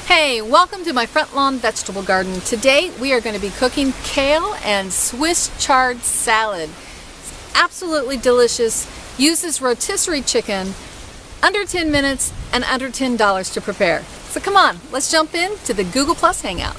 Hey, welcome to my front lawn vegetable garden. Today we are going to be cooking kale and Swiss chard salad. It's absolutely delicious. Uses rotisserie chicken, under 10 minutes and under $10 to prepare. So come on, let's jump into the Google Hangout.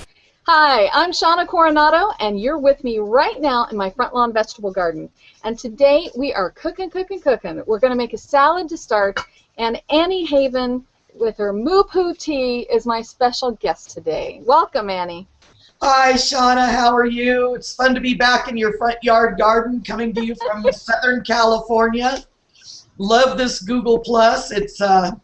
Hi, I'm Shawna Coronado and you're with me right now in my front lawn vegetable garden. And today we are cooking. We're going to make a salad to start, and Annie Haven with her Moo Poo tea is my special guest today. Welcome, Annie. Hi, Shawna. How are you? It's fun to be back in your front yard garden, coming to you from Southern California. Love this Google Plus. It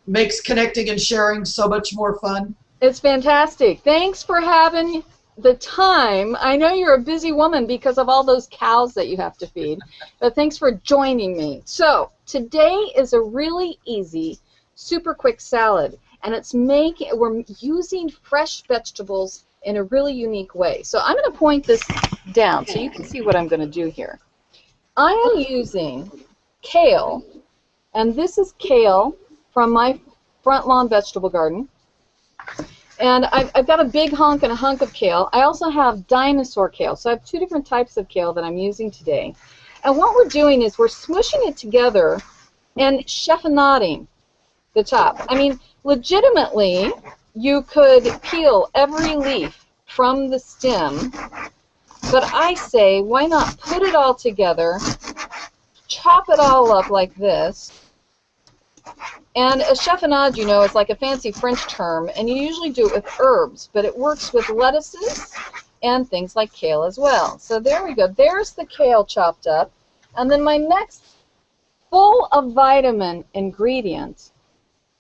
makes connecting and sharing so much more fun. It's fantastic. Thanks for having the time. I know you're a busy woman because of all those cows that you have to feed, but thanks for joining me. So today is a really easy, super quick salad, and we're using fresh vegetables in a really unique way. So I'm going to point this down so you can see what I'm going to do here. I am using kale, and this is kale from my front lawn vegetable garden. And I've got a big hunk and a hunk of kale. I also have dinosaur kale, so I have two different types of kale that I'm using today. And what we're doing is we're smushing it together and chiffonading the top. I mean, legitimately, you could peel every leaf from the stem, but I say, why not put it all together, chop it all up like this. And a chiffonade, you know, is like a fancy French term, and you usually do it with herbs, but it works with lettuces and things like kale as well. So there we go. There's the kale chopped up. And then my next full of vitamin ingredient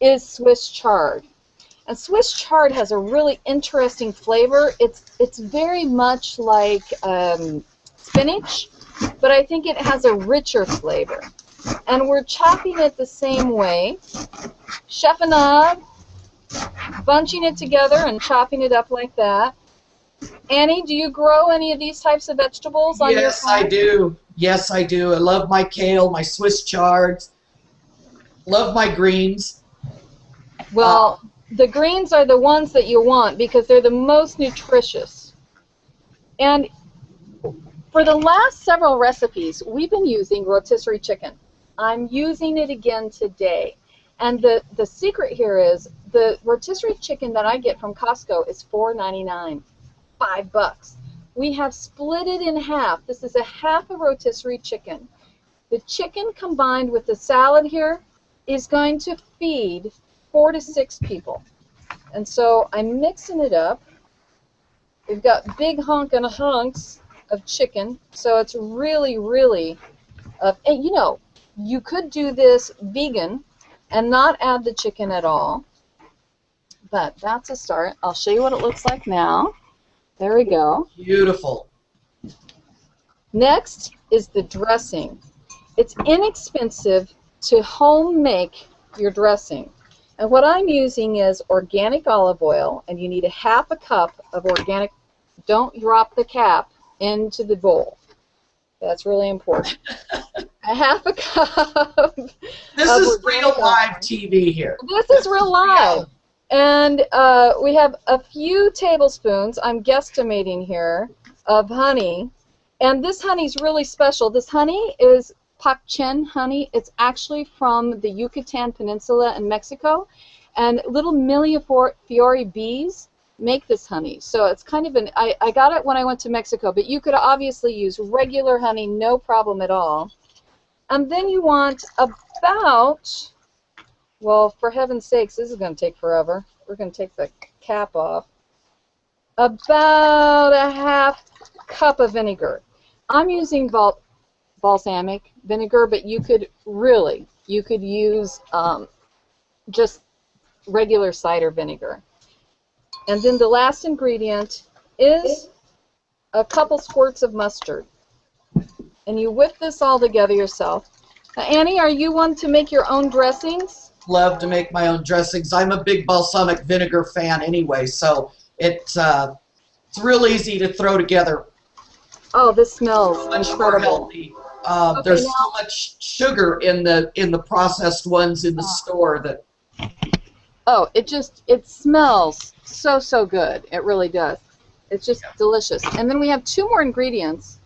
is Swiss chard. And Swiss chard has a really interesting flavor. It's very much like spinach, but I think it has a richer flavor. And we're chopping it the same way, chiffonade, bunching it together and chopping it up like that. Annie, do you grow any of these types of vegetables on your farm? Yes, I do. Yes, I do. I love my kale, my Swiss chards. Love my greens. Well, the greens are the ones that you want because they're the most nutritious. And for the last several recipes, we've been using rotisserie chicken. I'm using it again today. And the secret here is the rotisserie chicken that I get from Costco is $4.99, $5. We have split it in half. This is a half a rotisserie chicken. The chicken combined with the salad here is going to feed 4 to 6 people. And so I'm mixing it up. We've got big hunks of chicken, so it's really, and you know, you could do this vegan and not add the chicken at all, but that's a start. I'll show you what it looks like now. There we go. Beautiful. Next is the dressing. It's inexpensive to home make your dressing. And what I'm using is organic olive oil, and you need a half a cup of organic. Don't drop the cap into the bowl. That's really important. A half a cup. This is real live TV here. This is real live. And we have a few tablespoons, I'm guesstimating here, of honey. And this honey is really special. This honey is Pakchen honey. It's actually from the Yucatan Peninsula in Mexico. And little Millefiori bees make this honey. So it's kind of I got it when I went to Mexico, but you could obviously use regular honey, no problem at all. And then you want about, well, for heaven's sakes, this is going to take forever. We're going to take the cap off. About a half cup of vinegar. I'm using balsamic vinegar, but you could use just regular cider vinegar. And then the last ingredient is a couple squirts of mustard. And you whip this all together yourself. Now, Annie, are you one to make your own dressings? Love to make my own dressings. I'm a big balsamic vinegar fan anyway, so it's real easy to throw together. Oh, this smells much more healthy. There's so much sugar in the processed ones in the store that Oh, it smells so, so good. It really does. It's just delicious. And then we have 2 more ingredients.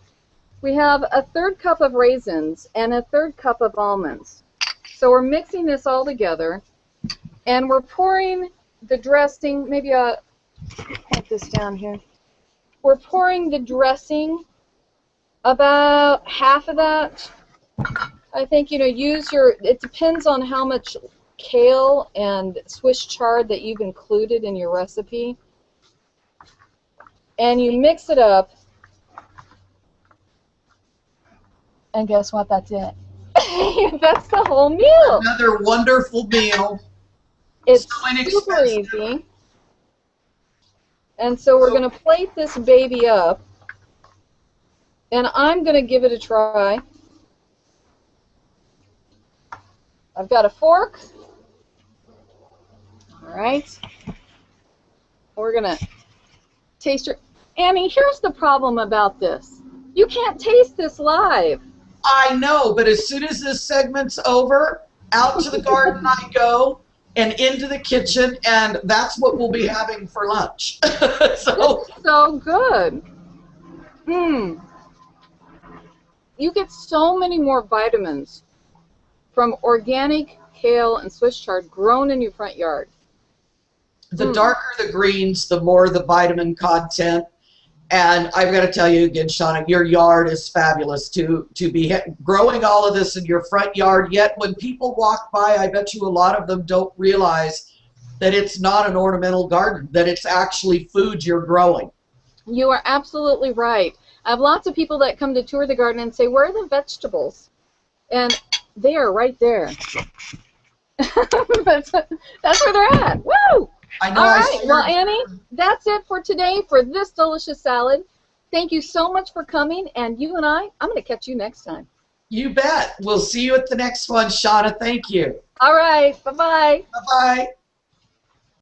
We have a 1/3 cup of raisins and a 1/3 cup of almonds. So we're mixing this all together, and we're pouring the dressing. Maybe I'll put this down here. We're pouring the dressing, about half of that. I think, use it depends on how much kale and Swiss chard that you've included in your recipe. And you mix it up. And guess what? That's it. That's the whole meal. Another wonderful meal. It's So super easy. And so we're going to plate this baby up. And I'm going to give it a try. I've got a fork. All right. We're going to taste it. Annie, here's the problem about this. You can't taste this live. I know, but as soon as this segment's over, out to the garden I go and into the kitchen, and that's what we'll be having for lunch. So it's so good. You get so many more vitamins from organic kale and Swiss chard grown in your front yard. The darker the greens, the more the vitamin content. And I've got to tell you again, Shawna, your yard is fabulous to be growing all of this in your front yard. Yet when people walk by, I bet you a lot of them don't realize that it's not an ornamental garden, that it's actually food you're growing. You are absolutely right. I have lots of people that come to tour the garden and say, where are the vegetables? And they are right there. That's where they're at. Woo! I know. All right, well, Annie, that's it for today for this delicious salad. Thank you so much for coming, and you and I'm going to catch you next time. You bet. We'll see you at the next one, Shawna. Thank you. All right, bye-bye. Bye-bye.